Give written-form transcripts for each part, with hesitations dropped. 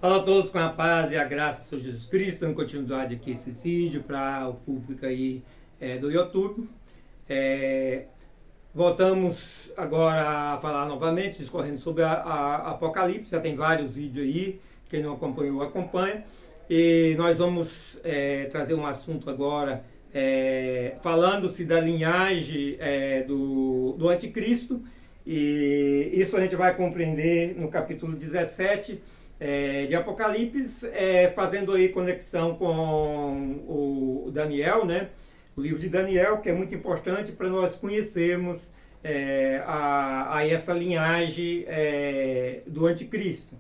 Fala a todos com a paz e a graça do Senhor Jesus Cristo, dando continuidade aqui esse vídeo para o público aí do YouTube. Voltamos agora a falar novamente, discorrendo sobre a Apocalipse, já tem vários vídeos aí, quem não acompanhou, acompanha. E nós vamos trazer um assunto agora, falando-se da linhagem do anticristo, e isso a gente vai compreender no capítulo 17, de Apocalipse, fazendo aí conexão com o Daniel, né? O livro de Daniel, que é muito importante para nós conhecermos a essa linhagem do anticristo.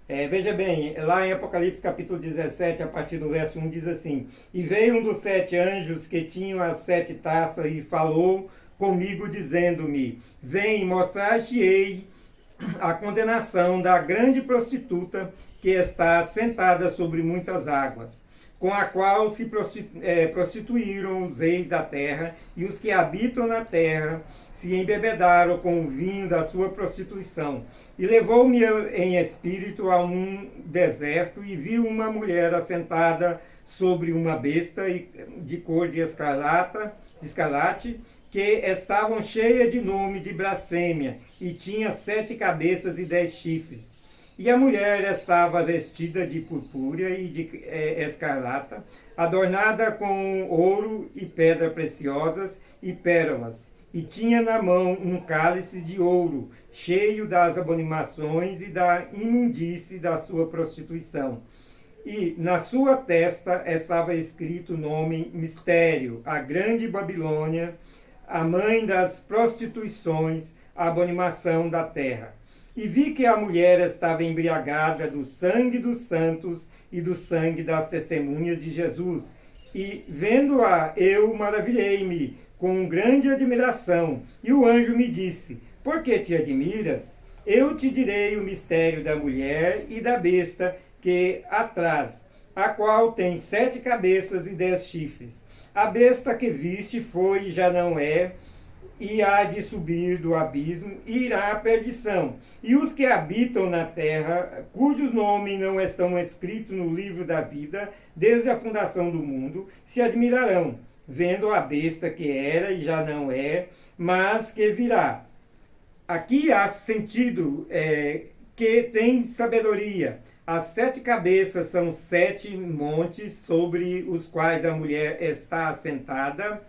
Veja bem, lá em Apocalipse capítulo 17, a partir do verso 1, diz assim: E veio um dos 7 anjos que tinham as 7 taças e falou comigo, dizendo-me: Vem, mostrar-te-ei a condenação da grande prostituta que está sentada sobre muitas águas, com a qual se prostituíram os reis da terra, e os que habitam na terra se embebedaram com o vinho da sua prostituição. E levou-me em espírito a um deserto, e vi uma mulher assentada sobre uma besta de cor de escarlate, que estavam cheias de nome de blasfêmia, e tinha 7 cabeças e 10 chifres. E a mulher estava vestida de purpúrea e de escarlata, adornada com ouro e pedras preciosas e pérolas, e tinha na mão um cálice de ouro, cheio das abominações e da imundície da sua prostituição. E na sua testa estava escrito o nome Mistério, a grande Babilônia, a mãe das prostituições, a abominação da terra. E vi que a mulher estava embriagada do sangue dos santos e do sangue das testemunhas de Jesus. E vendo-a, eu maravilhei-me com grande admiração. E o anjo me disse: Por que te admiras? Eu te direi o mistério da mulher e da besta que a traz, a qual tem 7 cabeças e 10 chifres. A besta que viste foi e já não é, e há de subir do abismo, e irá à perdição. E os que habitam na terra, cujos nomes não estão escritos no livro da vida, desde a fundação do mundo, se admirarão, vendo a besta que era e já não é, mas que virá. Aqui há sentido que tem sabedoria. As 7 cabeças são 7 montes sobre os quais a mulher está assentada,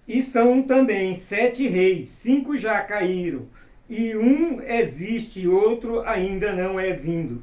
e são também 7 reis, 5 já caíram, e um existe e outro ainda não é vindo.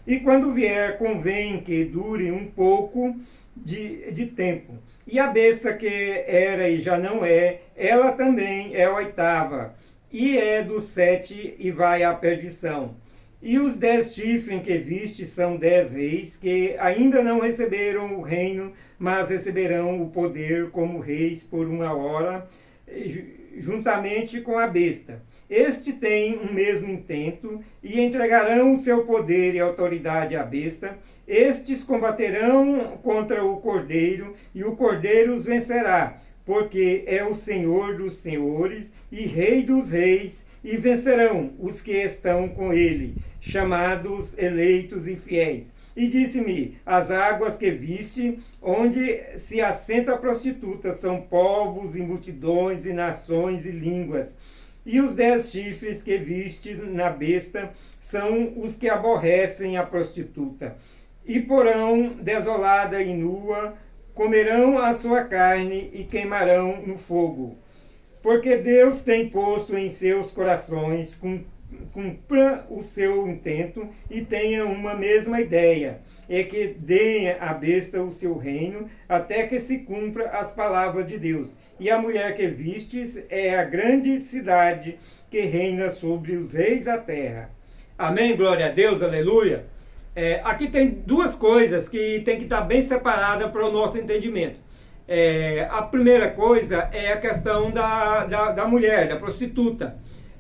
E quando vier, convém que dure um pouco de tempo. E a besta que era e já não é, ela também é a 8ª, e é dos 7 e vai à perdição. E os 10 chifres que viste são 10 reis, que ainda não receberam o reino, mas receberão o poder como reis por 1 hora, juntamente com a besta. Este tem o mesmo intento, e entregarão o seu poder e autoridade à besta. Estes combaterão contra o cordeiro, e o cordeiro os vencerá, porque é o Senhor dos senhores e Rei dos reis, e vencerão os que estão com ele, chamados eleitos e fiéis. E disse-me: As águas que viste, onde se assenta a prostituta, são povos e multidões e nações e línguas. E os 10 chifres que viste na besta são os que aborrecem a prostituta. E porão desolada e nua, comerão a sua carne e queimarão no fogo. Porque Deus tem posto em seus corações, cumpra o seu intento e tenha uma mesma ideia, é que deem à besta o seu reino, até que se cumpra as palavras de Deus. E a mulher que vistes é a grande cidade que reina sobre os reis da terra. Amém? Glória a Deus, aleluia. Aqui tem 2 coisas que tem que estar bem separada para o nosso entendimento. A primeira coisa é a questão da mulher, da prostituta.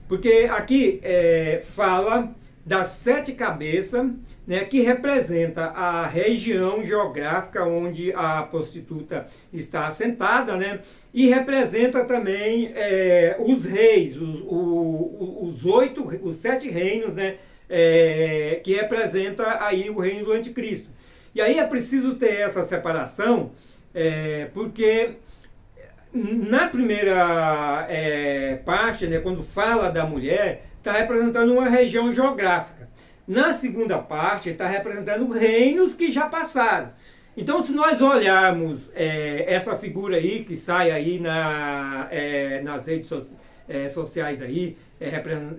Porque aqui fala das 7 cabeças, né, que representa a região geográfica onde a prostituta está assentada, né, e representa também os reis, os 7 reinos, né, que representa aí o reino do anticristo. E aí é preciso ter essa separação, porque na primeira parte, né, quando fala da mulher, está representando uma região geográfica. Na segunda parte, está representando reinos que já passaram. Então, se nós olharmos essa figura aí, que sai aí nas redes sociais aí,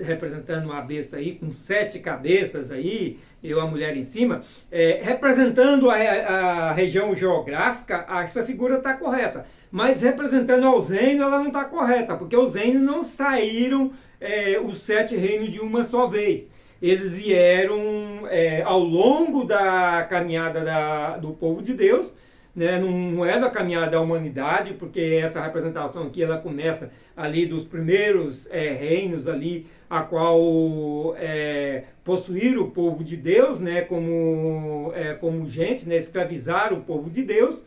representando uma besta aí, com 7 cabeças aí, e uma mulher em cima, representando a região geográfica, essa figura está correta. Mas representando aos reinos, ela não está correta, porque os reinos não saíram os 7 reinos de uma só vez. Eles vieram ao longo da caminhada do povo de Deus, né? Não é da caminhada da humanidade, porque essa representação aqui ela começa ali dos primeiros reinos ali, a qual possuíram o povo de Deus, né? como gente, né? Escravizaram o povo de Deus.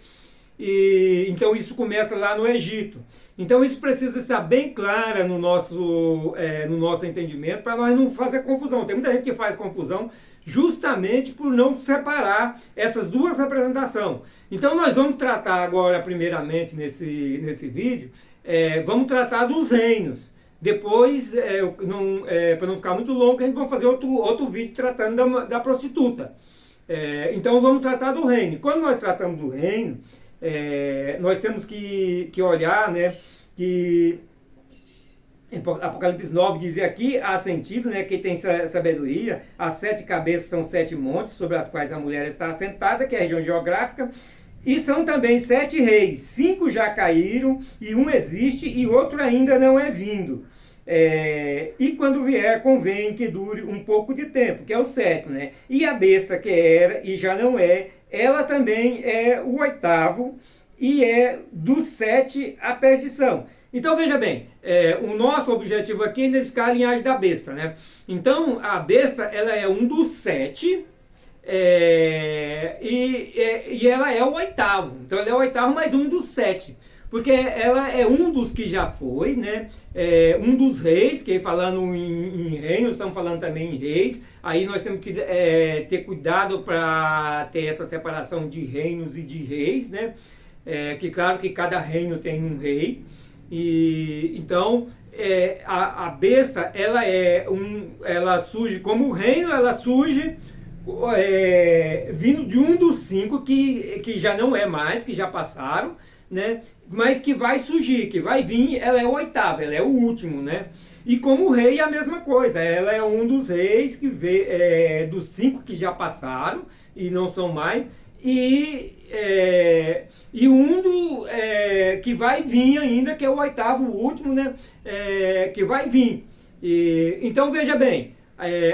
E então isso começa lá no Egito. Então isso precisa estar bem clara no nosso entendimento, para nós não fazer confusão. Tem muita gente que faz confusão justamente por não separar essas duas representações. Então nós vamos tratar agora, primeiramente nesse vídeo, vamos tratar dos reinos. Depois, para não ficar muito longo, a gente vai fazer outro vídeo tratando da prostituta. Então vamos tratar do reino. Quando nós tratamos do reino, nós temos que olhar, né, que Apocalipse 9 diz aqui, há sentido, né, quem tem sabedoria, as 7 cabeças são 7 montes sobre as quais a mulher está assentada, que é a região geográfica, e são também 7 reis, 5 já caíram, e um existe, e outro ainda não é vindo. E quando vier, convém que dure um pouco de tempo, que é o 7, né? E a besta que era e já não é, ela também é o 8º, e é dos 7 a perdição. Então veja bem, o nosso objetivo aqui é identificar a linhagem da besta, né? Então a besta ela é um dos 7, e ela é o 8º. Então ela é o 8º mais um dos 7. Porque ela é um dos que já foi, né? Um dos reis, que falando em reinos, estamos falando também em reis. Aí nós temos que ter cuidado para ter essa separação de reinos e de reis, né? Que claro que cada reino tem um rei. E então a besta ela surge como reino, ela surge vindo de um dos 5 que já não é mais, que já passaram, né? Mas que vai surgir, que vai vir, ela é o 8º, ela é o último, né? E como rei é a mesma coisa, ela é um dos reis que dos 5 que já passaram e não são mais, e que vai vir ainda, que é o 8º, o último, né? Que vai vir. Então veja bem,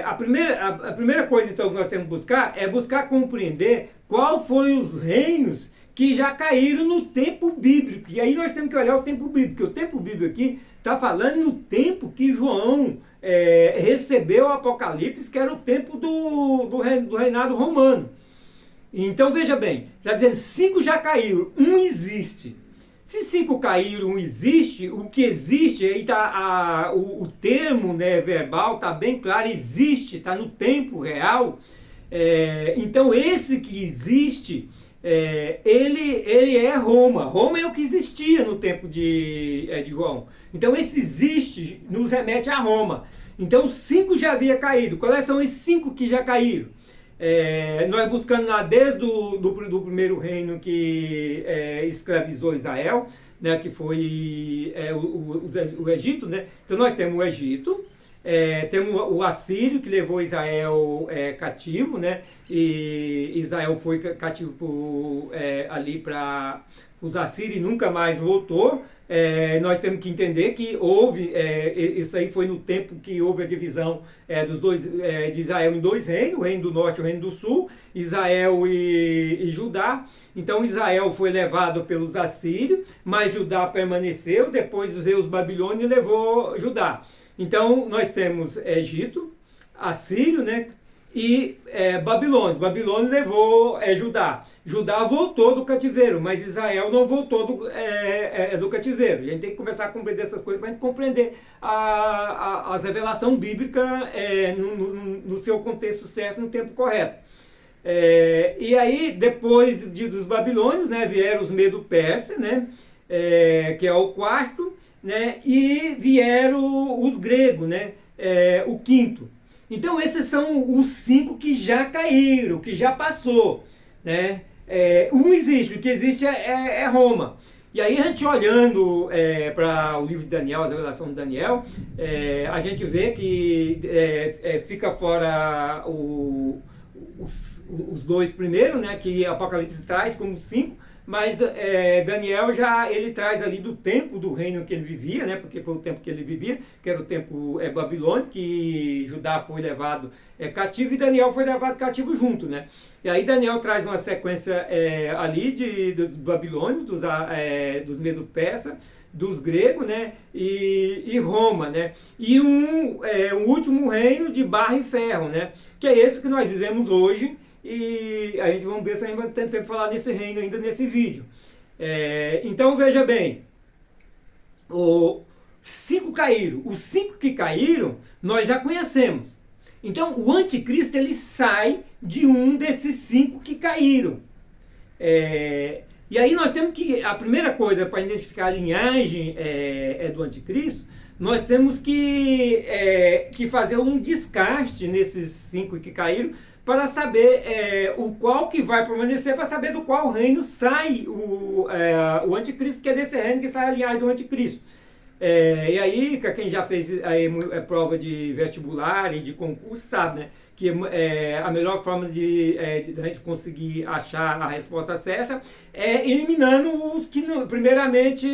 a primeira coisa então, que nós temos que buscar compreender qual foi os reinos que já caíram no tempo bíblico. E aí nós temos que olhar o tempo bíblico, porque o tempo bíblico aqui está falando no tempo que João recebeu o Apocalipse, que era o tempo do reinado romano. Então veja bem, está dizendo 5 já caíram, um existe. Se 5 caíram, um existe, o que existe, aí tá o termo, né, verbal está bem claro, existe, está no tempo real. Então esse que existe, ele é Roma. Roma é o que existia no tempo de João. Então esse existe nos remete a Roma. Então 5 já havia caído. Quais são esses 5 que já caíram? Nós buscando lá desde do primeiro reino que escravizou Israel, né, que foi o Egito, né? Então nós temos o Egito, temos o Assírio, que levou Israel cativo, né? E Israel foi cativo ali para os Assírios e nunca mais voltou. Nós temos que entender que houve, isso aí foi no tempo que houve a divisão de Israel em 2 reinos, o reino do norte e o reino do sul, Israel e Judá. Então Israel foi levado pelos assírios, mas Judá permaneceu, depois veio os babilônios e levou Judá. Então nós temos Egito, Assírio, né? e Babilônia. Babilônia levou Judá. Judá voltou do cativeiro, mas Israel não voltou do cativeiro. A gente tem que começar a compreender essas coisas para a gente compreender a revelação bíblica no seu contexto certo, no tempo correto. E aí, depois dos babilônios, né, vieram os Medo-Persas, né, que é o quarto, né, e vieram os gregos, né, o quinto. Então esses são os 5 que já caíram, que já passou, né? Um existe, o que existe é Roma. E aí a gente olhando para o livro de Daniel, a revelação de Daniel, a gente vê que fica fora os 2 primeiros, né, que Apocalipse traz como 5, mas Daniel ele traz ali do tempo do reino que ele vivia, né, porque foi o tempo que ele vivia, que era o tempo babilônico, que Judá foi levado cativo e Daniel foi levado cativo junto, né. E aí Daniel traz uma sequência ali dos babilônios, dos Medo-Persas, dos gregos, né, e Roma, né, e um último reino de barro e ferro, né, que é esse que nós vivemos hoje. E a gente vamos ver se a gente vai ter tempo de falar nesse reino ainda nesse vídeo. Então veja bem, os 5 caíram. Os 5 que caíram, nós já conhecemos. Então o anticristo ele sai de um desses 5 que caíram. E aí nós temos que, a primeira coisa para identificar a linhagem do anticristo, nós temos que fazer um descarte nesses 5 que caíram, para saber o qual que vai permanecer, para saber do qual reino sai o anticristo, que é desse reino que sai a linhagem do anticristo. E aí, quem já fez prova de vestibular e de concurso sabe, né, que a melhor forma de a gente conseguir achar a resposta certa é eliminando os que, primeiramente,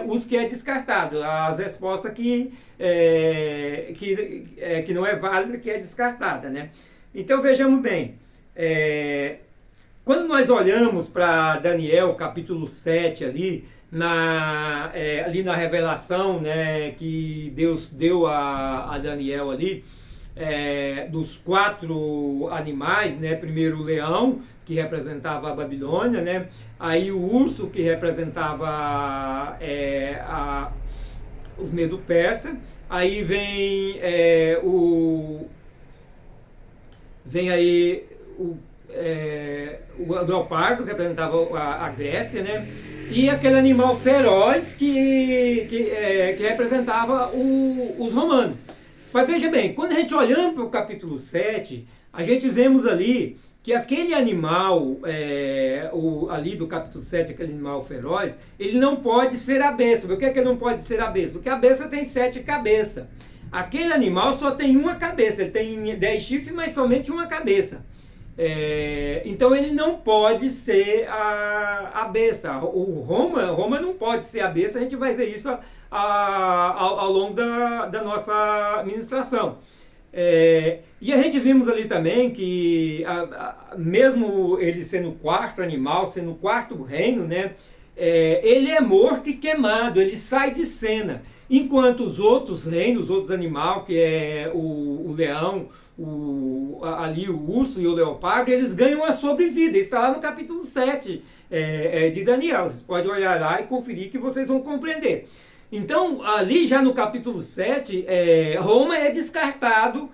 os que é descartado, as respostas que não é válida, que é descartada, né? Então vejamos bem, quando nós olhamos para Daniel capítulo 7 ali na revelação, né, que Deus deu a Daniel ali, dos 4 animais, né, primeiro o leão, que representava a Babilônia, né, aí o urso, que representava os Medo-Persas, aí vem aí o leopardo, que representava a Grécia, né? E aquele animal feroz que representava os romanos. Mas veja bem, quando a gente olhando para o capítulo 7, a gente vemos ali que aquele animal, ali do capítulo 7, aquele animal feroz, ele não pode ser a besta. Por que ele não pode ser a besta? Porque a besta tem 7 cabeças. Aquele animal só tem uma cabeça, ele tem 10 chifres, mas somente uma cabeça. Então ele não pode ser a besta. Roma não pode ser a besta, a gente vai ver isso ao longo da nossa ministração. E a gente vimos ali também que, mesmo ele sendo o 4º animal, sendo o 4º reino, né, ele é morto e queimado, ele sai de cena. Enquanto os outros reinos, os outros animais, que é o leão, ali o urso e o leopardo, eles ganham a sobrevida. Isso está lá no capítulo 7 de Daniel. Vocês podem olhar lá e conferir que vocês vão compreender. Então, ali já no capítulo 7, Roma é descartado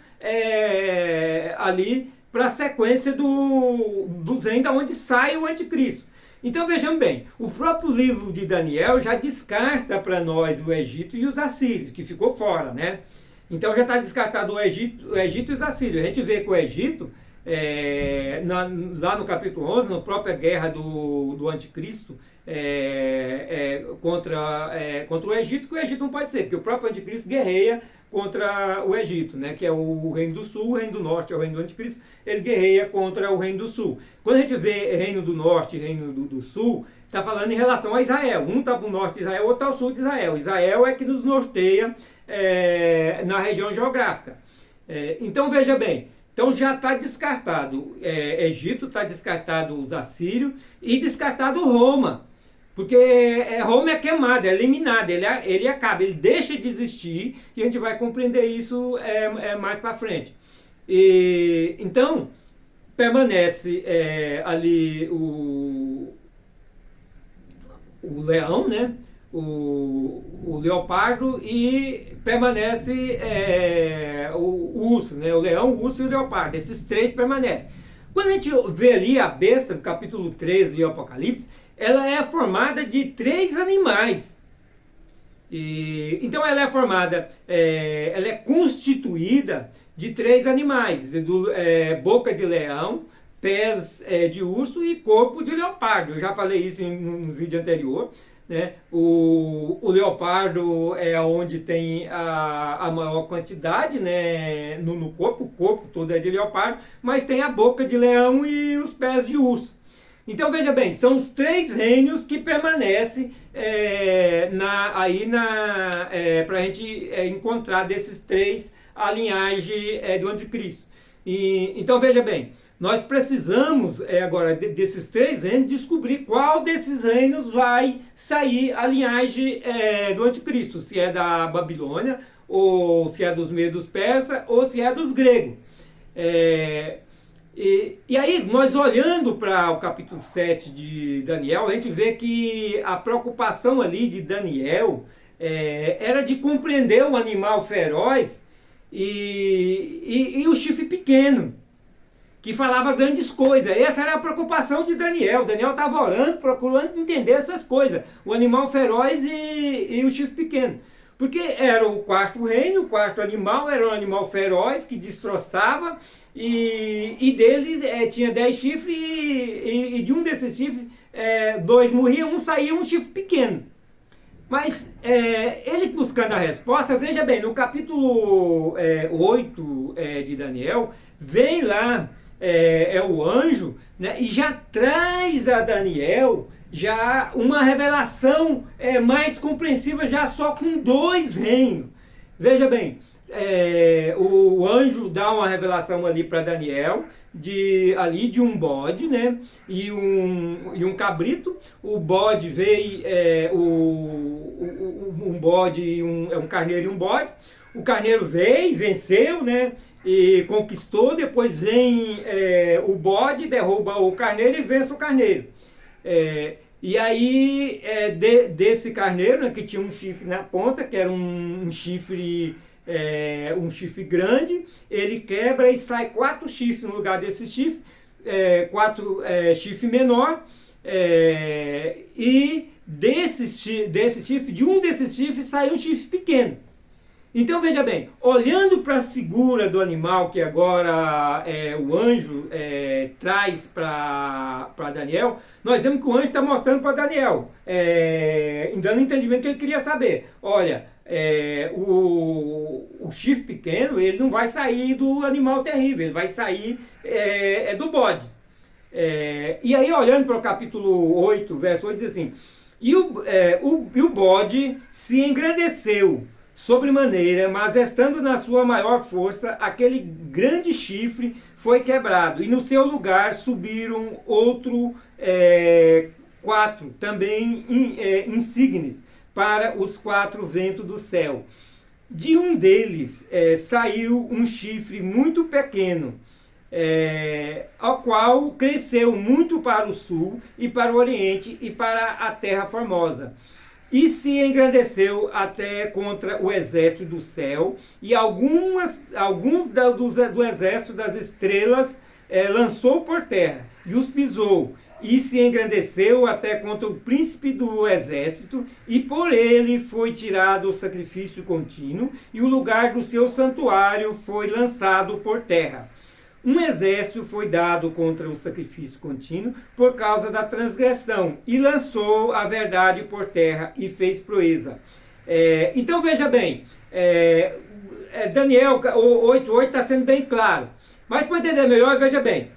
ali para a sequência dos reinos, da onde sai o anticristo. Então vejamos bem, o próprio livro de Daniel já descarta para nós o Egito e os assírios, que ficou fora, né? Então já está descartado o Egito e os assírios. A gente vê que o Egito, lá no capítulo 11, na própria guerra do anticristo contra o Egito, que o Egito não pode ser, porque o próprio anticristo guerreia contra o Egito, né, que é o reino do sul, o reino do norte é o reino do anticristo, ele guerreia contra o reino do sul. Quando a gente vê reino do norte e reino do sul, está falando em relação a Israel. Um está para o norte de Israel, outro está ao sul de Israel. Israel é que nos norteia na região geográfica. Então veja bem, então já está descartado Egito, está descartado os assírios e descartado Roma. Porque Roma é queimada, é eliminada, ele acaba, ele deixa de existir, e a gente vai compreender isso mais para frente. E então permanece ali o leão, né? O leopardo, e permanece o urso, né? O leão, o urso e o leopardo. Esses três permanecem. Quando a gente vê ali a besta, no capítulo 13 de Apocalipse, ela é formada de três animais. Então ela é formada, ela é constituída de três animais, boca de leão, pés de urso e corpo de leopardo. Eu já falei isso no vídeo anterior. Né? O leopardo é onde tem a maior quantidade, né? no corpo, o corpo todo é de leopardo, mas tem a boca de leão e os pés de urso. Então veja bem, são os três reinos que permanecem para a gente encontrar desses três a linhagem do anticristo. Então veja bem, nós precisamos agora desses três reinos descobrir qual desses reinos vai sair a linhagem do anticristo, se é da Babilônia, ou se é dos medos persas, ou se é dos gregos. E aí, nós olhando para o capítulo 7 de Daniel, a gente vê que a preocupação ali de Daniel era de compreender o animal feroz e o chifre pequeno, que falava grandes coisas. Essa era a preocupação de Daniel. Daniel estava orando, procurando entender essas coisas. O animal feroz e o chifre pequeno. Porque era o quarto reino, o quarto animal, era um animal feroz que destroçava, e deles tinha 10 chifres, e de um desses chifres, 2 morriam, um saía um chifre pequeno. Mas ele buscando a resposta, veja bem, no capítulo 8 de Daniel, vem lá o anjo, né, e já traz a Daniel já uma revelação mais compreensiva, já só com 2 reinos. Veja bem, o anjo dá uma revelação ali para Daniel de um bode, né, e um cabrito. O bode veio, um bode, um carneiro e um bode. O carneiro veio, venceu, né, e conquistou. Depois vem o bode, derruba o carneiro e vence o carneiro. E aí, desse carneiro, né, que tinha um chifre na ponta, que era um chifre grande, ele quebra e sai 4 chifres no lugar desse chifre, 4 chifres menor, e desse chifre, de um desses chifres, sai um chifre pequeno. Então veja bem, olhando para a figura do animal que agora o anjo traz para Daniel, nós vemos que o anjo está mostrando para Daniel, dando entendimento que ele queria saber. Olha, o chifre pequeno, ele não vai sair do animal terrível, ele vai sair do bode. E aí, olhando para o capítulo 8, verso 8, diz assim: e o bode se engrandeceu sobremaneira, mas estando na sua maior força, aquele grande chifre foi quebrado, e no seu lugar subiram outro 4, também insígnes, para os 4 ventos do céu. De um deles saiu um chifre muito pequeno, ao qual cresceu muito para o sul e para o oriente e para a terra formosa. E se engrandeceu até contra o exército do céu, e alguns do exército das estrelas lançou por terra, e os pisou, e se engrandeceu até contra o príncipe do exército, e por ele foi tirado o sacrifício contínuo, e o lugar do seu santuário foi lançado por terra. Um exército foi dado contra o sacrifício contínuo por causa da transgressão, e lançou a verdade por terra e fez proeza. Então veja bem, Daniel 8:8 está sendo bem claro. Mas para entender melhor, veja bem,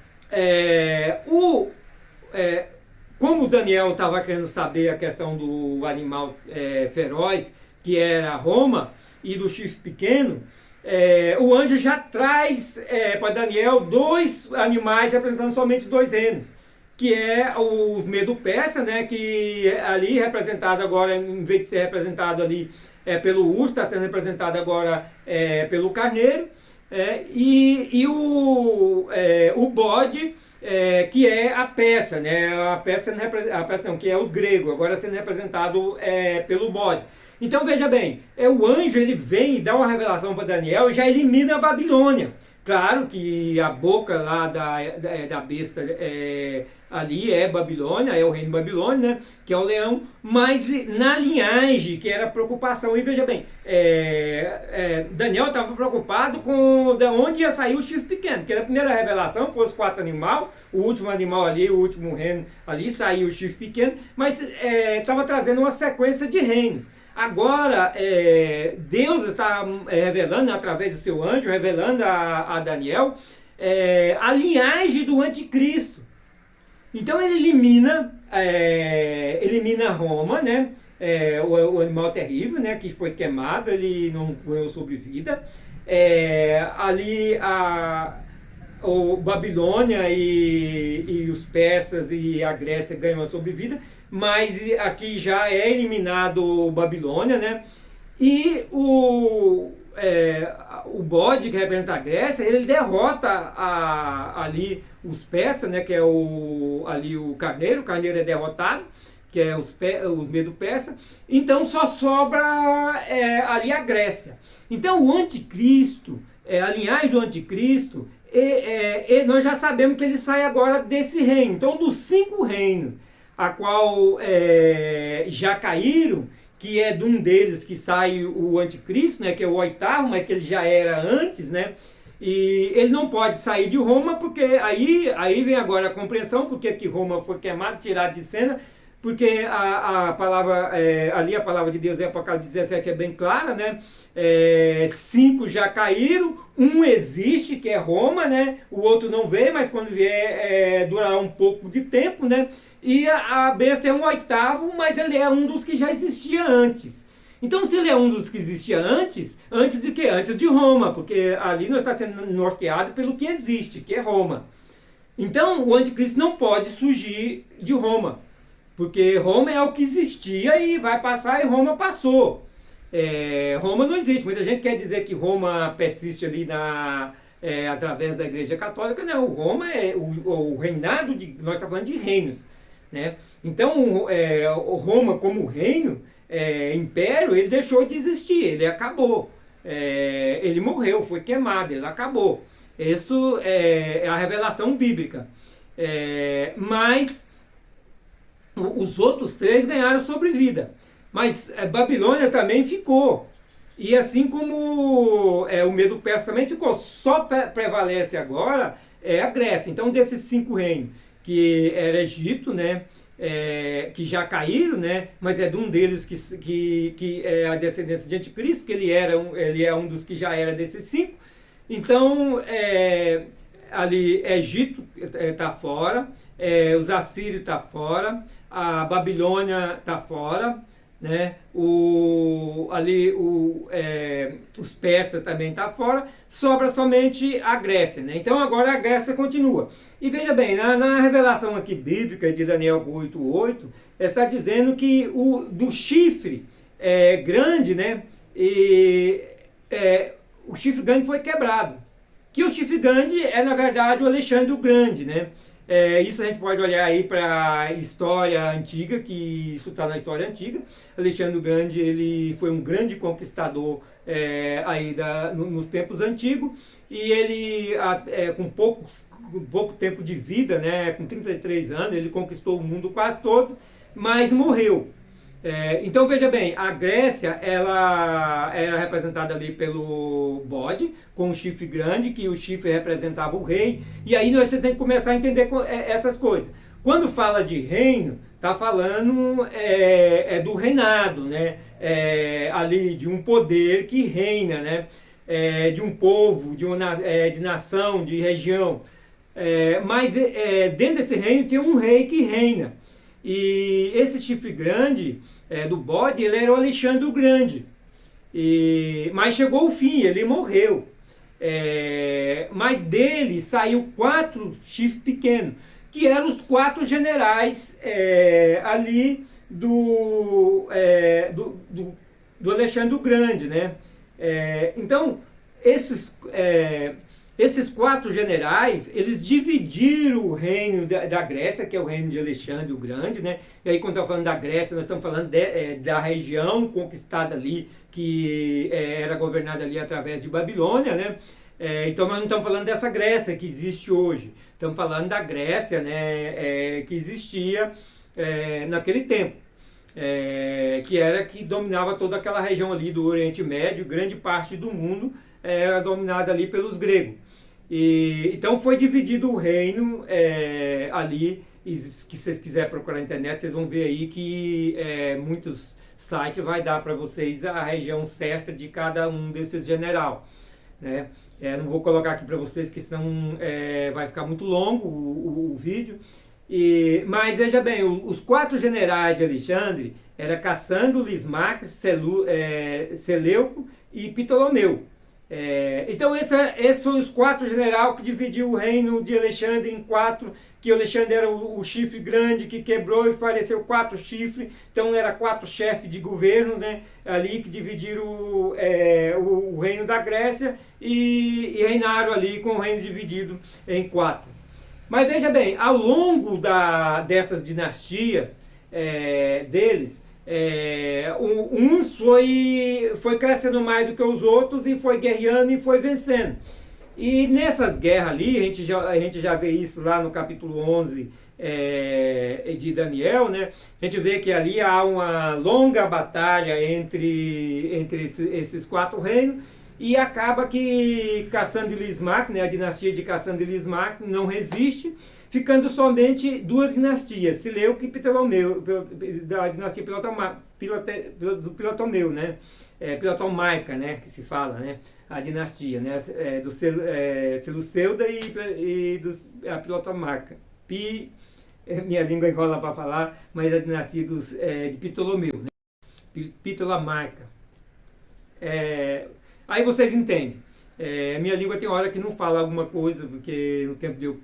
como Daniel estava querendo saber a questão do animal feroz, que era Roma, e do chifre pequeno, o anjo já traz para Daniel 2 animais representando somente 2 reinos, que é o medo persa, né, que ali representado agora, em vez de ser representado ali pelo urso, está sendo representado agora pelo carneiro, O bode, que é a peça, né? A peça não, que é os gregos, agora sendo representado pelo bode. Então veja bem, o anjo ele vem e dá uma revelação para Daniel e já elimina a Babilônia. Claro que a boca lá da besta ali é Babilônia, é o reino Babilônia, né, que é o leão, mas na linhagem, que era a preocupação. E veja bem, Daniel estava preocupado com de onde ia sair o chifre pequeno, porque na primeira revelação fosse 4 animais, o último animal ali, o último reino ali, saiu o chifre pequeno, mas estava trazendo uma sequência de reinos. Agora, Deus está revelando, através do seu anjo, revelando a Daniel, a linhagem do anticristo. Então ele elimina Roma, né? O animal terrível, né? Que foi queimado, ele não ganhou sobrevida. O Babilônia e os persas e a Grécia ganham a sobrevida, mas aqui já é eliminado Babilônia, né? E o bode, que representa a Grécia, ele derrota ali os persas, né? Que é ali o carneiro é derrotado, que é os medo persa. Então só sobra ali a Grécia. Então o anticristo, a linhagem do anticristo, nós já sabemos que ele sai agora desse reino. Então dos 5 reinos a qual já caíram, que é de um deles que sai o anticristo, né, que é o 8º, mas que ele já era antes, né? E ele não pode sair de Roma, porque aí vem agora a compreensão, porque que Roma foi queimada, tirada de cena, porque a palavra, ali a palavra de Deus em Apocalipse 17 é bem clara, né? 5 já caíram, um existe, que é Roma, né? O outro não veio, mas quando vier durará um pouco de tempo, né? E a besta é um 8º, mas ele é um dos que já existia antes. Então, se ele é um dos que existia antes de quê? Antes de Roma, porque ali nós estamos sendo norteado pelo que existe, que é Roma. Então, o anticristo não pode surgir de Roma, porque Roma é o que existia e vai passar, e Roma passou. Roma não existe. Muita gente quer dizer que Roma persiste ali através da Igreja Católica. Não, Roma é o reinado nós estamos falando de reinos, né? Então, Roma como reino, império, ele deixou de existir, ele acabou. Ele morreu, foi queimado, ele acabou. Isso é a revelação bíblica. Mas os outros 3 ganharam sobrevida. Mas Babilônia também ficou. E assim como o medo persa também ficou. Só prevalece agora a Grécia. Então, desses 5 reinos, que era Egito, né? Que já caíram, né? Mas é de um deles que é a descendência de Anticristo, que ele é um dos que já era desses 5. Então, ali Egito está fora, os assírios está fora, a Babilônia está fora, né? Os persas também está fora, sobra somente a Grécia, né? Então agora a Grécia continua. E veja bem, na revelação aqui bíblica de Daniel 8:8, está dizendo que do chifre grande, né? O chifre grande foi quebrado. Que o chifre grande é, na verdade, o Alexandre o Grande, né? Isso a gente pode olhar aí para a história antiga, que isso está na história antiga. Alexandre o Grande, ele foi um grande conquistador aí nos tempos antigos, e ele, com pouco tempo de vida, né, com 33 anos, ele conquistou o mundo quase todo, mas morreu. Então veja bem, a Grécia ela era representada ali pelo bode, com o chifre grande, que o chifre representava o rei, e aí você tem que começar a entender essas coisas. Quando fala de reino, está falando do reinado, né? Ali de um poder que reina, né? De um povo, de nação, de região. Mas dentro desse reino tem um rei que reina. E esse chifre grande do bode, ele era o Alexandre o Grande. Mas chegou o fim, ele morreu. Mas dele saiu 4 chifres pequenos, que eram os 4 generais ali do Alexandre o Grande, né? Então, esses, esses quatro generais, eles dividiram o reino da Grécia, que é o reino de Alexandre o Grande, né? E aí quando estamos falando da Grécia, nós estamos falando da região conquistada ali, que era governada ali através de Babilônia, né? Então nós não estamos falando dessa Grécia que existe hoje, estamos falando da Grécia, né, que existia naquele tempo, que era que dominava toda aquela região ali do Oriente Médio, grande parte do mundo era dominada ali pelos gregos. Então foi dividido o reino ali, e que vocês quiserem procurar na internet, vocês vão ver aí que muitos sites vai dar para vocês a região certa de cada um desses general, né? Não vou colocar aqui para vocês, que senão vai ficar muito longo o vídeo. Mas veja bem, os quatro generais de Alexandre era Cassandro, Lismaque, Seleuco e Ptolomeu. Então esses são os quatro generais que dividiu o reino de Alexandre em quatro, que Alexandre era o chifre grande que quebrou e faleceu quatro chifres, então era quatro chefes de governo, né, ali que dividiram o reino da Grécia e reinaram ali com o reino dividido em quatro. Mas veja bem, ao longo dessas dinastias deles, uns foi crescendo mais do que os outros e foi guerreando e foi vencendo. E nessas guerras ali, a gente já vê isso lá no capítulo 11 de Daniel, né? A gente vê que ali há uma longa batalha entre esses quatro reinos, e acaba que Cassandro e Lismaque, né, a dinastia de Cassandro e Lismaque, não resiste, ficando somente duas dinastias, Seleuco e Ptolomeu, da dinastia do Ptolomeu, né? Ptolomaica, né, que se fala, né? A dinastia, né? Do Seleucida e a Ptolomaica. Minha língua enrola para falar, mas a dinastia de Ptolomeu, né? Ptolomaica. Aí vocês entendem. Minha língua tem hora que não fala alguma coisa, porque no tempo de eu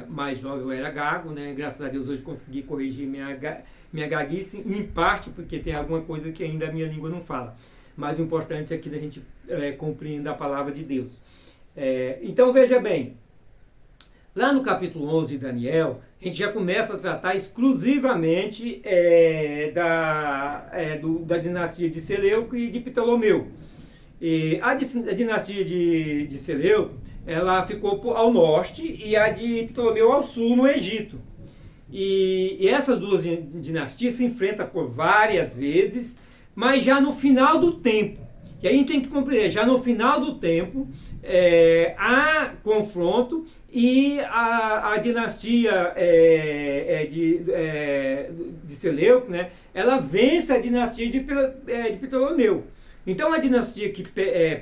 mais jovem eu era gago, né? Graças a Deus hoje consegui corrigir minha gaguice, em parte porque tem alguma coisa que ainda a minha língua não fala. Mas o importante é que a gente compreenda a palavra de Deus. Então veja bem, lá no capítulo 11 de Daniel, a gente já começa a tratar exclusivamente da dinastia de Seleuco e de Ptolomeu. A dinastia de Seleuco, ela ficou ao norte e a de Ptolomeu ao sul, no Egito. E essas duas dinastias se enfrentam por várias vezes, mas já no final do tempo, que a gente tem que compreender, já no final do tempo, há confronto e a dinastia de Seleuco, né, ela vence a dinastia de Ptolomeu. Então a dinastia que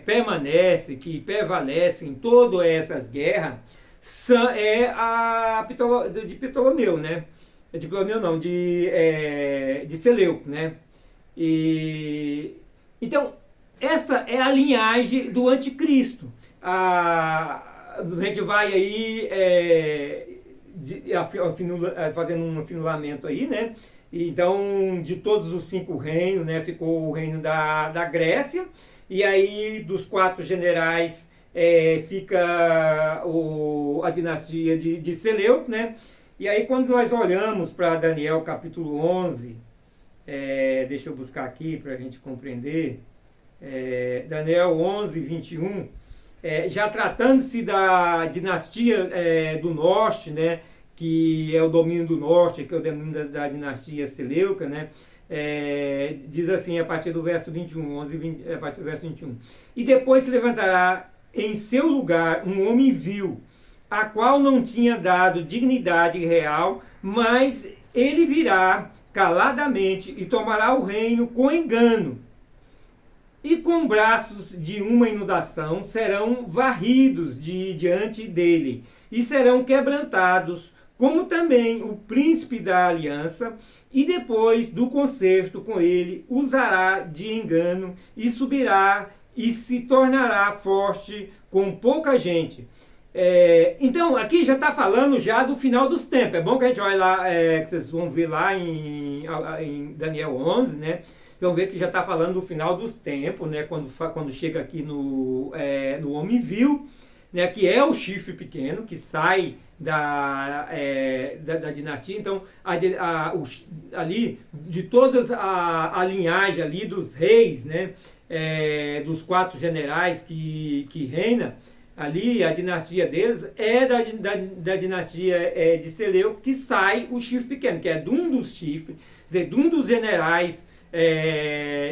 permanece, que prevalece em todas essas guerras, é a de Ptolomeu, né? De Ptolomeu não, de Seleuco, né? Então, essa é a linhagem do anticristo. A gente vai aí fazendo um afunilamento aí, né? Então, de todos os 5 reinos, né, ficou o reino da Grécia, e aí dos 4 generais fica a dinastia de Seleuco, né? E aí quando nós olhamos para Daniel capítulo 11, deixa eu buscar aqui para a gente compreender, Daniel 11, 21, já tratando-se da dinastia do norte, né, que é o domínio do norte, que é o domínio da dinastia Seleuca, né? Diz assim, a partir do verso 21, 11, 20, a partir do verso 21. E depois se levantará em seu lugar um homem vil, a qual não tinha dado dignidade real, mas ele virá caladamente e tomará o reino com engano. E com braços de uma inundação serão varridos diante dele, e serão quebrantados, como também o príncipe da aliança, e depois do concerto com ele usará de engano e subirá e se tornará forte com pouca gente. Então aqui já está falando já do final dos tempos. É bom que a gente olhe lá, que vocês vão ver lá em Daniel 11, né? Então vê que já está falando do final dos tempos, né? Quando chega aqui no homem vil, né? Que é o chifre pequeno, que sai da dinastia. Então ali de todas a linhagem ali dos reis, né? Dos 4 generais que reina ali, a dinastia deles é da dinastia de Seleuco, que sai o chifre pequeno, que é de um dos chifres, quer dizer, de um dos generais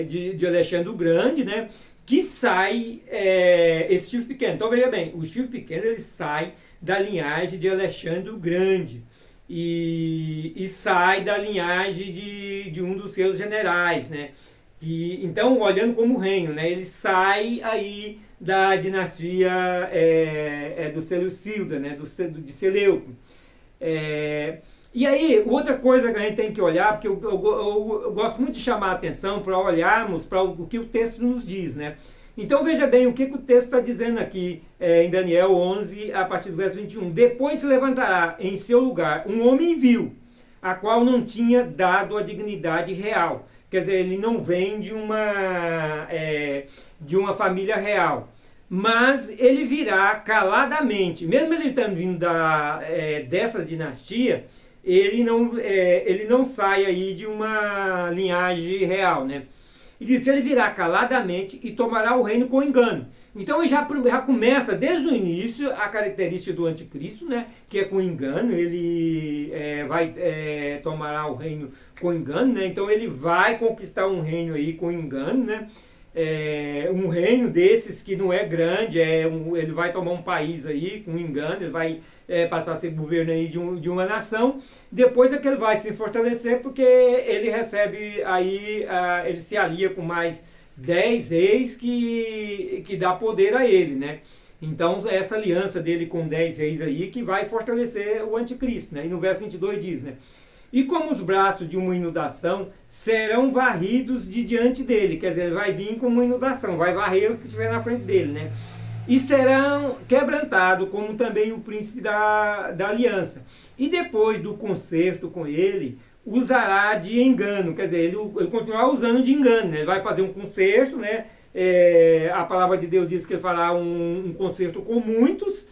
de Alexandre o Grande, né? Que sai esse chifre pequeno. Então veja bem, o chifre pequeno ele sai da linhagem de Alexandre o Grande e sai da linhagem de um dos seus generais, né? Então, olhando como reino, né? Ele sai aí da dinastia do Seleucida, né? De Seleuco. E aí, outra coisa que a gente tem que olhar, porque eu gosto muito de chamar a atenção para olharmos para o que o texto nos diz, né? Então veja bem o que o texto está dizendo aqui em Daniel 11, a partir do verso 21. Depois se levantará em seu lugar um homem vil, a qual não tinha dado a dignidade real. Quer dizer, ele não vem de uma família real. Mas ele virá caladamente. Mesmo ele estando vindo dessa dinastia, ele não sai aí de uma linhagem real, né? E diz, ele virá caladamente e tomará o reino com engano. Então já começa desde o início a característica do anticristo, né? Que é com engano, ele tomará o reino com engano, né? Então ele vai conquistar um reino aí com engano, né? Um reino desses que não é grande, ele vai tomar um país aí com engano, ele vai passar a ser governo aí de uma nação. Depois é que ele vai se fortalecer, porque ele recebe aí, ele se alia com mais 10 reis que dá poder a ele, né? Então essa aliança dele com 10 reis aí que vai fortalecer o anticristo, né? E no verso 22 diz, né? E como os braços de uma inundação serão varridos de diante dele, quer dizer, ele vai vir como uma inundação, vai varrer os que estiver na frente dele, né? E serão quebrantados, como também o príncipe da aliança. E depois do concerto com ele, usará de engano, quer dizer, ele continuará usando de engano, né? Ele vai fazer um concerto, né? A palavra de Deus diz que ele fará um concerto com muitos,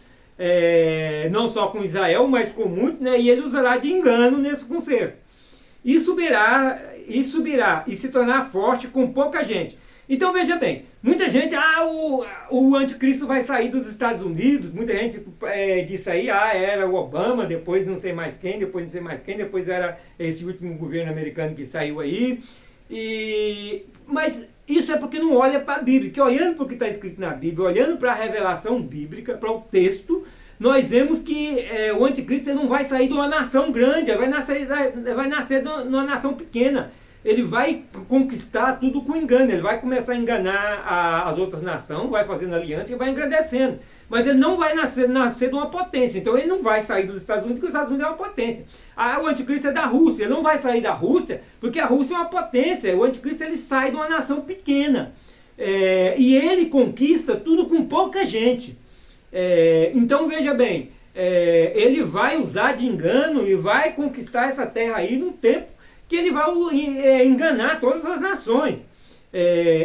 não só com Israel, mas com muitos, né? E ele usará de engano nesse concerto. E subirá e se tornar forte com pouca gente. Então veja bem, muita gente, o anticristo vai sair dos Estados Unidos, muita gente disse aí, era o Obama, depois não sei mais quem, depois era esse último governo americano que saiu aí. Mas isso é porque não olha para a Bíblia, que olhando para o que está escrito na Bíblia, olhando para a revelação bíblica, para o texto, nós vemos que o anticristo não vai sair de uma nação grande, ele vai nascer de uma nação pequena. Ele vai conquistar tudo com engano, ele vai começar a enganar as outras nações, vai fazendo aliança e vai engrandecendo. Mas ele não vai nascer de uma potência, então ele não vai sair dos Estados Unidos, porque os Estados Unidos é uma potência. O anticristo é da Rússia, ele não vai sair da Rússia, porque a Rússia é uma potência, o anticristo ele sai de uma nação pequena. E ele conquista tudo com pouca gente. Então veja bem, ele vai usar de engano e vai conquistar essa terra aí num tempo que ele vai enganar todas as nações.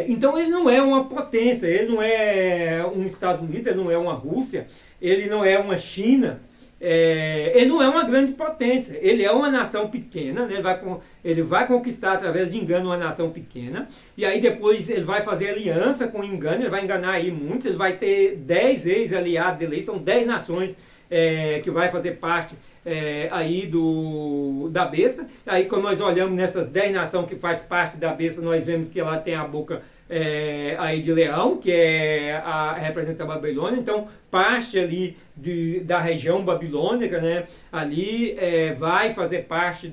Então ele não é uma potência, ele não é um Estados Unidos, ele não é uma Rússia, ele não é uma China, ele não é uma grande potência, ele é uma nação pequena, né? Ele vai conquistar através de engano uma nação pequena, e aí depois ele vai fazer aliança com engano, ele vai enganar aí muitos, ele vai ter 10 ex-aliados dele, são 10 nações que vai fazer parte aí da besta. Aí quando nós olhamos nessas 10 nações que faz parte da besta, nós vemos que ela tem a boca aí de leão, que representa a Babilônia. Então parte ali da região babilônica, né, ali vai fazer parte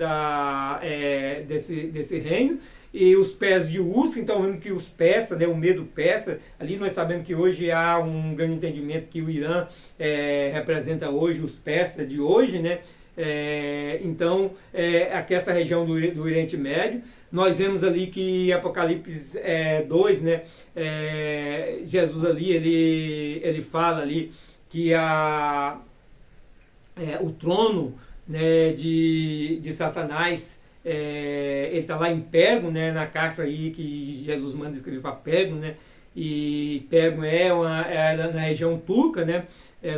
desse reino. E os pés de urso, então vemos que os persas, né, o medo persa, ali nós sabemos que hoje há um grande entendimento que o Irã representa hoje os persas de hoje, né? Então, aqui essa região do Oriente Médio, nós vemos ali que Apocalipse 2, né, Jesus ali, ele fala ali que o trono, né, de Satanás ele está lá em Pérgamo, né, na carta aí que Jesus manda escrever para Pérgamo, né, e Pérgamo é na região turca, né,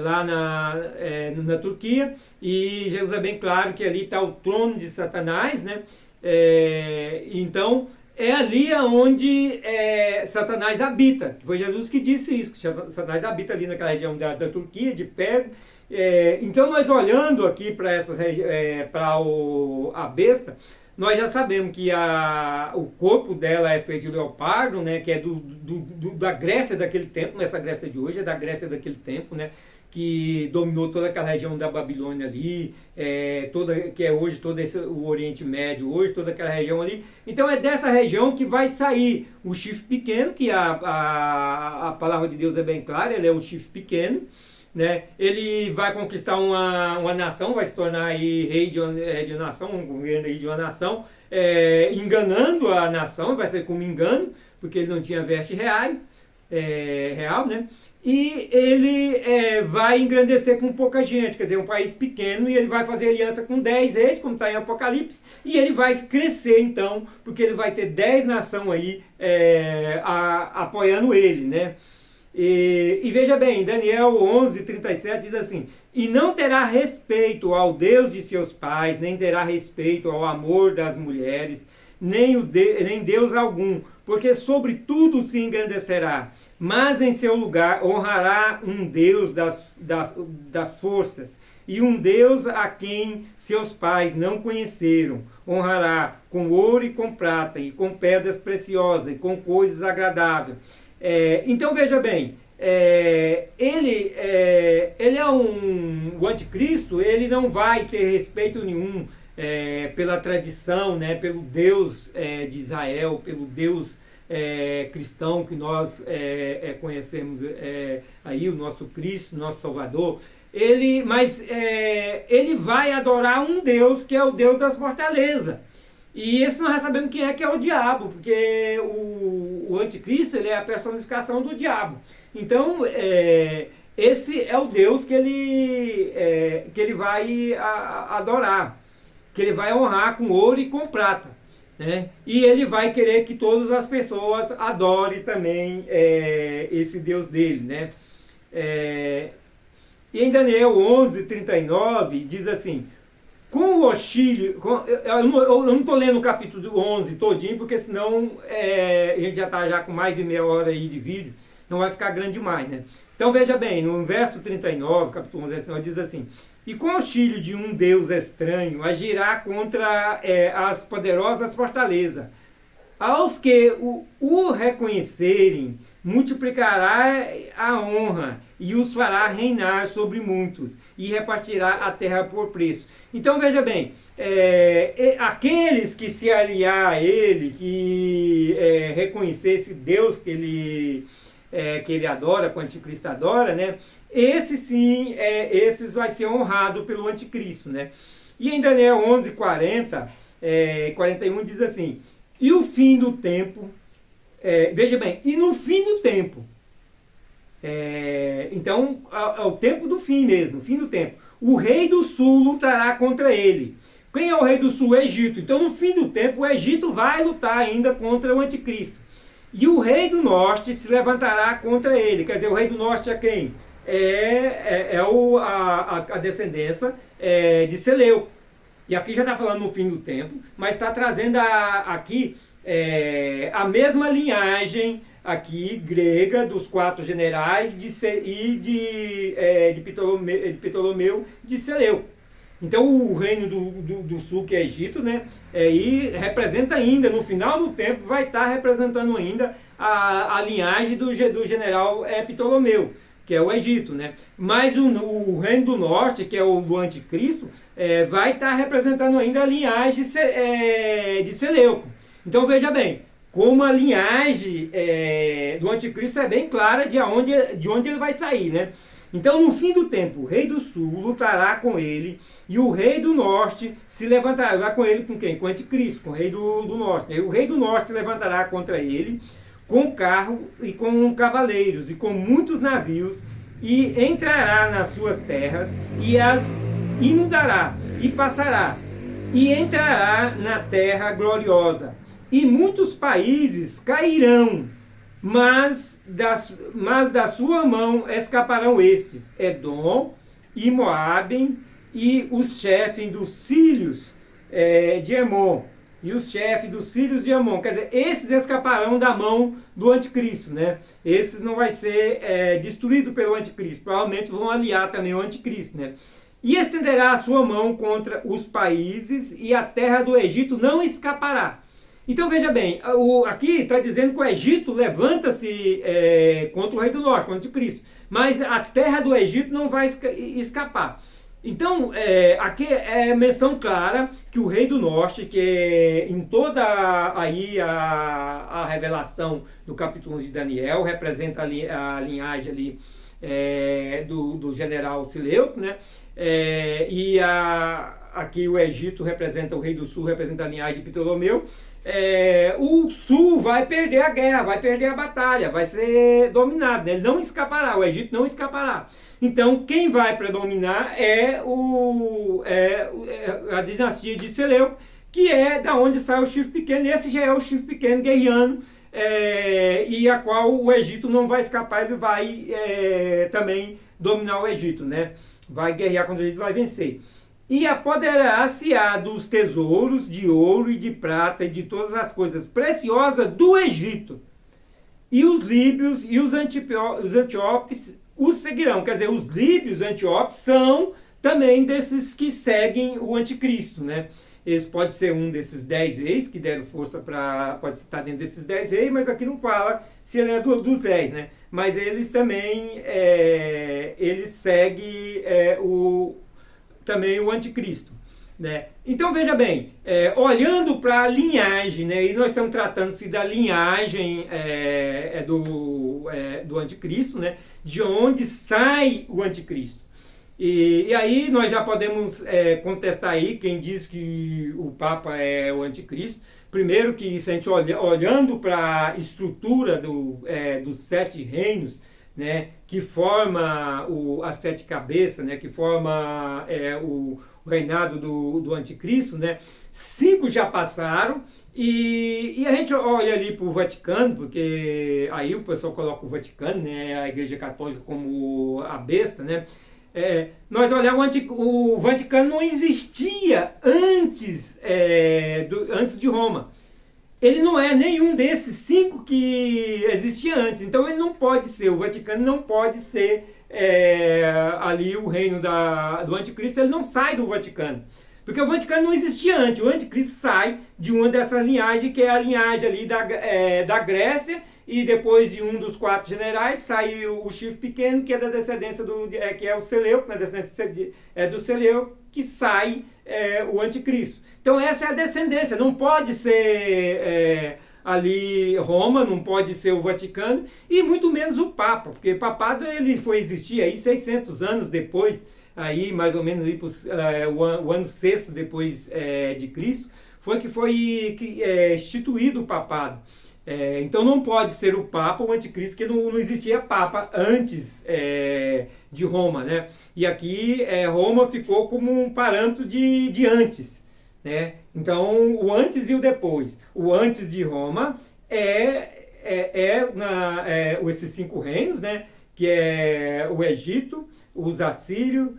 lá na Turquia, e Jesus é bem claro que ali está o trono de Satanás, né, então é ali onde Satanás habita. Foi Jesus que disse isso, que Satanás habita ali naquela região da Turquia, de Pérgamo. Então nós olhando aqui para a besta, nós já sabemos que o corpo dela é feito de leopardo, né, que é da Grécia daquele tempo, não é essa Grécia de hoje, é da Grécia daquele tempo, né, que dominou toda aquela região da Babilônia ali, que é hoje todo o Oriente Médio, hoje toda aquela região ali. Então é dessa região que vai sair o chifre pequeno, que a palavra de Deus é bem clara, ele é um chifre pequeno, né? Ele vai conquistar uma nação, vai se tornar aí rei de nação, um governo aí de uma nação, enganando a nação, vai ser como engano, porque ele não tinha veste real, né? E ele vai engrandecer com pouca gente, quer dizer, um país pequeno, e ele vai fazer aliança com 10 reis, como está em Apocalipse, e ele vai crescer então, porque ele vai ter 10 nações aí apoiando ele, né? E veja bem, Daniel 11:37 diz assim: e não terá respeito ao Deus de seus pais, nem terá respeito ao amor das mulheres, nem Deus algum, porque sobre tudo se engrandecerá, mas em seu lugar honrará um Deus das forças, e um Deus a quem seus pais não conheceram. Honrará com ouro e com prata, e com pedras preciosas, e com coisas agradáveis. Então veja bem, ele é o anticristo, ele não vai ter respeito nenhum pela tradição, né, pelo Deus de Israel, pelo Deus cristão que nós conhecemos aí, o nosso Cristo, nosso Salvador. Mas ele vai adorar um Deus que é o Deus das fortalezas. E esse nós já sabemos quem que é o diabo, porque o anticristo ele é a personificação do diabo. Então, esse é o Deus que ele vai adorar, que ele vai honrar com ouro e com prata, né? E ele vai querer que todas as pessoas adorem também esse Deus dele, né? E em Daniel 11:39 diz assim: com o auxílio, eu não estou lendo o capítulo 11 todinho, porque senão a gente já está já com mais de meia hora aí de vídeo, não vai ficar grande demais, né? Então veja bem, no verso 39, capítulo 11, diz assim: e com o auxílio de um Deus estranho, agirá contra as poderosas fortalezas. Aos que o reconhecerem, multiplicará a honra e os fará reinar sobre muitos e repartirá a terra por preço. Então veja bem, aqueles que se aliar a ele, que reconhecer esse Deus que ele adora, que o anticristo adora, né? Esses vai ser honrado pelo anticristo, né? E em Daniel 11:40, 41 diz assim: e o fim do tempo, veja bem, e no fim do tempo, então é o tempo do fim mesmo, o fim do tempo, o rei do sul lutará contra ele. Quem é o rei do sul? O Egito. Então no fim do tempo o Egito vai lutar ainda contra o anticristo. E o rei do norte se levantará contra ele. Quer dizer, o rei do norte é quem? A descendência de Seleuco. E aqui já está falando no fim do tempo, mas está trazendo aqui a mesma linhagem aqui grega dos 4 generais de Ptolomeu de Seleuco. Então o reino do sul, que é Egito, né, e representa ainda, no final do tempo, vai estar representando ainda a linhagem do general Ptolomeu, que é o Egito, né? Mas o reino do norte, que é o do anticristo, vai estar representando ainda a linhagem de Seleuco. Então veja bem, como a linhagem do anticristo é bem clara de onde ele vai sair, né? Então no fim do tempo, o rei do sul lutará com ele, e o rei do norte se levantará com ele, com quem? Com o anticristo, com o rei do norte. E o rei do norte se levantará contra ele, com carro e com cavaleiros, e com muitos navios, e entrará nas suas terras, e as inundará, e passará. e entrará na terra gloriosa. E muitos países cairão, mas da sua mão escaparão estes: Edom e Moabe e os chefes dos filhos de Emon. E os chefes dos filhos de Amon, quer dizer, esses escaparão da mão do anticristo, né? Esses não vai ser destruído pelo anticristo, provavelmente vão aliar também o anticristo, né? E estenderá a sua mão contra os países e a terra do Egito não escapará. Então veja bem, aqui está dizendo que o Egito levanta-se contra o rei do norte, contra o anticristo, mas a terra do Egito não vai escapar. Então, aqui é menção clara que o rei do norte, que em toda aí a revelação do capítulo 11 de Daniel, representa a linhagem ali do general Seleuco, né? Aqui o Egito representa, o rei do sul representa a linhagem de Ptolomeu. O sul vai perder a guerra, vai perder a batalha, vai ser dominado, né? Ele não escapará, o Egito não escapará. Então quem vai predominar é a dinastia de Seleuco, que é da onde sai o chifre pequeno. Esse já é o chifre pequeno guerreando, e a qual o Egito não vai escapar, ele vai também dominar o Egito, né? Vai guerrear contra o Egito, vai vencer. E apoderar-se-á dos tesouros de ouro e de prata e de todas as preciosas do Egito. E os líbios e os antíopes os seguirão. Quer dizer, os líbios e antíopes são também desses que seguem o anticristo, né? Esse pode ser um desses 10 reis que deram força para... Pode estar dentro desses 10 reis, mas aqui não fala se ele é dos 10, né? Mas eles também... eles seguem também o anticristo, né? Então veja bem, olhando para a linhagem, né, e nós estamos tratando-se da linhagem do anticristo, né, de onde sai o anticristo. E aí nós já podemos contestar aí quem diz que o Papa é o anticristo. Primeiro que, se a gente olhando para a estrutura dos 7 reinos, né, que forma as 7 cabeças, né, que forma o reinado do anticristo, né, 5 já passaram, e a gente olha ali para o Vaticano, porque aí o pessoal coloca o Vaticano, né, a Igreja Católica, como a besta, né. Nós olhamos, o Vaticano não existia antes de Roma. Ele não é nenhum desses 5 que existia antes. Então ele não pode ser, o Vaticano não pode ser ali o reino do anticristo. Ele não sai do Vaticano. Porque o Vaticano não existia antes. O anticristo sai de uma dessas linhagens, que é a linhagem ali da Grécia, e depois de um dos 4 generais sai o chifre pequeno, que é da descendência que é o Seleuco, na descendência do Seleuco, que sai o anticristo. Então essa é a descendência, não pode ser ali Roma, não pode ser o Vaticano, e muito menos o Papa, porque o papado ele foi existir aí 600 anos depois, aí mais ou menos aí o ano 6º depois de Cristo, foi instituído o papado. Então não pode ser o Papa ou o Anticristo, que não existia Papa antes de Roma, né? E aqui Roma ficou como um parâmetro de antes, né? Então o antes e o depois. O antes de Roma esses 5 reinos, né? Que é o Egito, os assírios,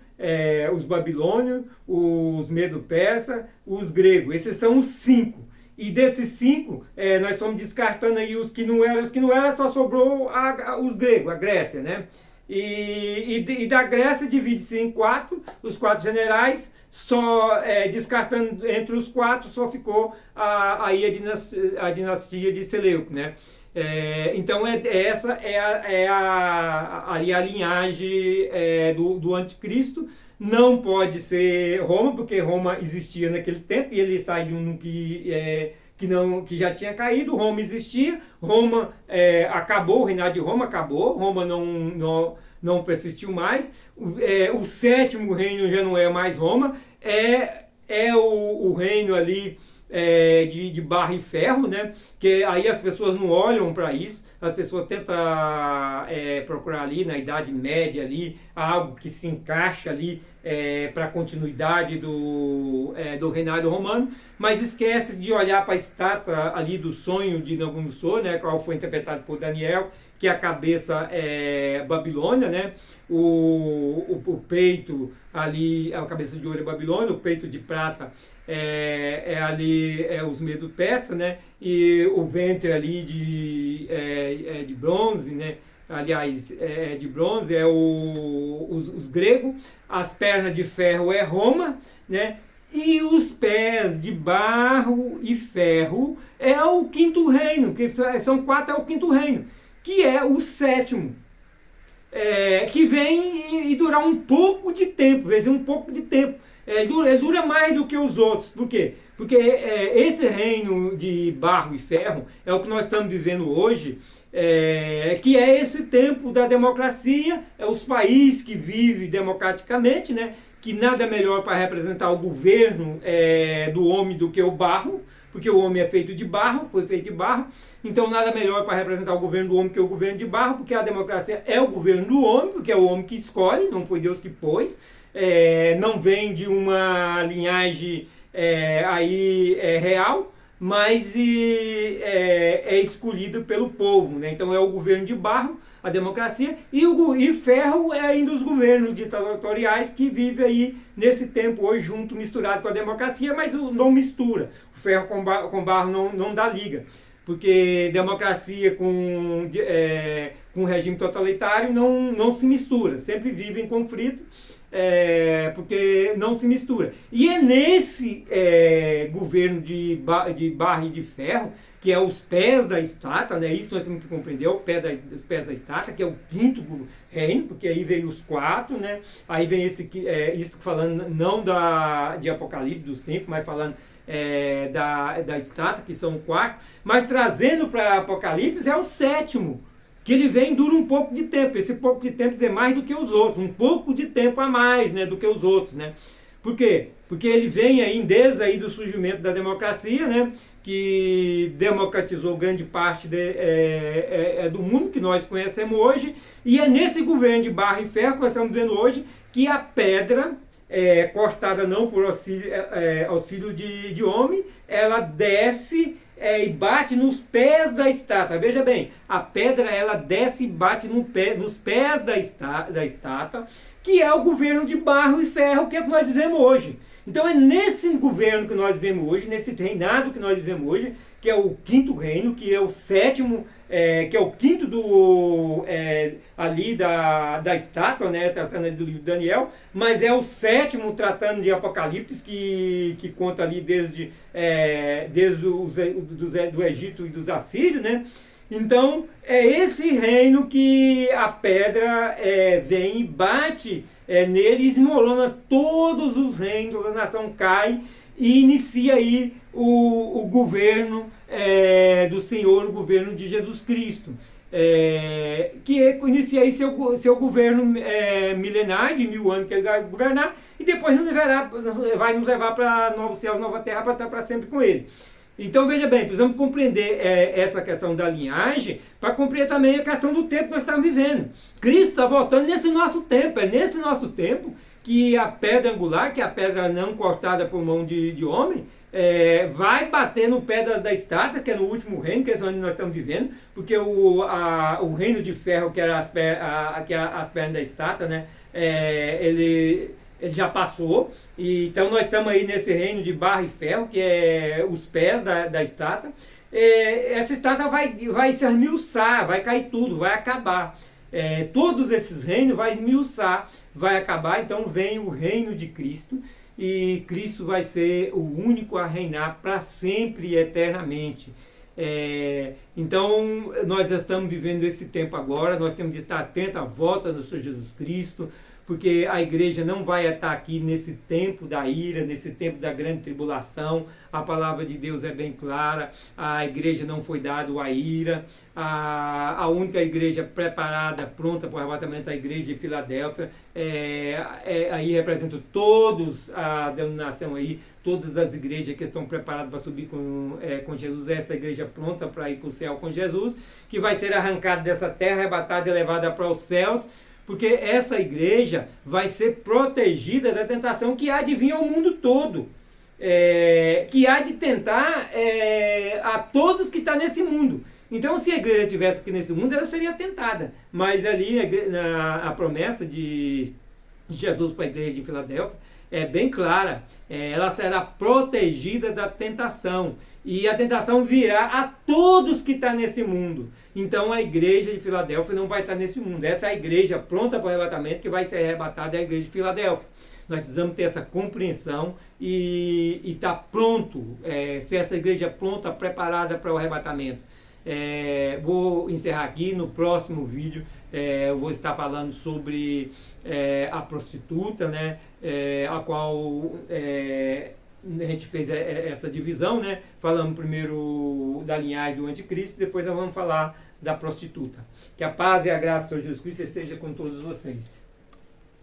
os babilônios, os medo-persa, os gregos. Esses são os 5. E desses 5, nós estamos descartando aí os que não eram, só sobrou os gregos, a Grécia, né? E da Grécia divide-se em 4, os 4 generais, só descartando entre os 4, só ficou aí a dinastia de Seleuco, né? Então essa é a linhagem do anticristo. Não pode ser Roma, porque Roma existia naquele tempo, e ele sai de um que já tinha caído. Roma existia, Roma acabou, o reinado de Roma acabou, Roma não persistiu mais. O 7º reino já não é mais Roma, o reino ali de barro e ferro, né? Que aí as pessoas não olham para isso, as pessoas tentam procurar ali na Idade Média ali algo que se encaixa ali para a continuidade do reinado romano, mas esquece de olhar para a estátua ali do sonho de Nabucodonosor, né, qual foi interpretado por Daniel, que a cabeça é Babilônia, né, o peito ali, a cabeça de ouro é Babilônia, o peito de prata ali os medos persas, né, e o ventre ali de bronze, né, aliás, de bronze os gregos, as pernas de ferro é Roma, né? E os pés de barro e ferro é o quinto reino, que são quatro, é o quinto reino, que é o sétimo, que vem e durar um pouco de tempo, vezes um pouco de tempo. Ele dura mais do que os outros. Por quê? Porque esse reino de barro e ferro é o que nós estamos vivendo hoje, que é esse tempo da democracia, os países que vivem democraticamente, né? Que nada melhor para representar o governo do homem do que o barro, porque o homem é feito de barro, foi feito de barro, então nada melhor para representar o governo do homem que o governo de barro, porque a democracia é o governo do homem, porque é o homem que escolhe, não foi Deus que pôs, não vem de uma linhagem real, mas é escolhido pelo povo, né? Então é o governo de barro, a democracia, e ferro é ainda os governos ditatoriais que vivem aí nesse tempo hoje junto, misturado com a democracia, mas não mistura. O ferro com barro não dá liga, porque democracia com regime totalitário não se mistura, sempre vive em conflito, porque não se mistura. E é nesse governo de barro e de ferro, que é os pés da estátua, né? Isso nós temos que compreender, os pés da estátua, que é o quinto reino, porque aí veio os quatro, né? Aí vem isso falando não de Apocalipse, do 5, mas falando da estátua, que são quatro, mas trazendo para Apocalipse é o sétimo, que ele vem e dura um pouco de tempo. Esse pouco de tempo é mais do que os outros, um pouco de tempo a mais, né, do que os outros, né? Por quê? Porque ele vem aí desde aí do surgimento da democracia, né, que democratizou grande parte do mundo que nós conhecemos hoje, e é nesse governo de barro e ferro que nós estamos vendo hoje que a pedra, cortada não por auxílio de homem, ela desce e bate nos pés da estátua. Veja bem, a pedra ela desce e bate nos pés da estátua, que é o governo de barro e ferro que nós vivemos hoje. Então é nesse governo que nós vivemos hoje, nesse reinado que nós vivemos hoje, que é o quinto reino, que é o sétimo, que é o quinto ali da estátua, né, tratando ali do livro de Daniel, mas é o sétimo tratando de Apocalipse, que conta ali desde do Egito e dos assírios, né? Então é esse reino que a pedra vem e bate nele, esmolona todos os reinos, toda a nação cai e inicia aí o governo do Senhor, o governo de Jesus Cristo, que inicia aí seu governo milenar, de 1000 anos que ele vai governar, e depois vai nos levar para novos céus, nova terra, para estar para sempre com ele. Então veja bem, precisamos compreender essa questão da linhagem para compreender também a questão do tempo que nós estamos vivendo. Cristo está voltando nesse nosso tempo, é nesse nosso tempo que a pedra angular, que é a pedra não cortada por mão de homem, vai bater no pé da estátua, que é no último reino, que é onde nós estamos vivendo, porque o reino de ferro, que era as pernas da estátua, né, ele já passou, e então nós estamos aí nesse reino de barro e ferro, que é os pés da estátua. Essa estátua vai se esmiuçar, vai cair tudo, vai acabar. Todos esses reinos vai esmiuçar, vai acabar, então vem o reino de Cristo, e Cristo vai ser o único a reinar para sempre e eternamente. Então nós estamos vivendo esse tempo agora, nós temos de estar atentos à volta do Senhor Jesus Cristo, porque a igreja não vai estar aqui nesse tempo da ira, nesse tempo da grande tribulação. A palavra de Deus é bem clara, a igreja não foi dada à ira, a única igreja preparada, pronta para o arrebatamento é a igreja de Filadélfia, aí representa todos a denominação aí, todas as igrejas que estão preparadas para subir com Jesus, essa igreja pronta para ir para o céu com Jesus, que vai ser arrancada dessa terra, arrebatada e levada para os céus, Porque essa igreja vai ser protegida da tentação que há de vir ao mundo todo. Que há de tentar a todos que estão nesse mundo. Então, se a igreja estivesse aqui nesse mundo, ela seria tentada. Mas ali a promessa de Jesus para a igreja de Filadélfia é bem clara. Ela será protegida da tentação. E a tentação virá a todos que estão nesse mundo. Então a igreja de Filadélfia não vai estar nesse mundo. Essa é a igreja pronta para o arrebatamento, que vai ser arrebatada, é a igreja de Filadélfia. Nós precisamos ter essa compreensão e estar pronto, ser essa igreja pronta, preparada para o arrebatamento. Vou encerrar aqui. No próximo vídeo eu vou estar falando sobre a prostituta, né, a qual a gente fez essa divisão, né? Falamos primeiro da linhagem do anticristo, depois nós vamos falar da prostituta. Que a paz e a graça do Senhor Jesus Cristo esteja com todos vocês.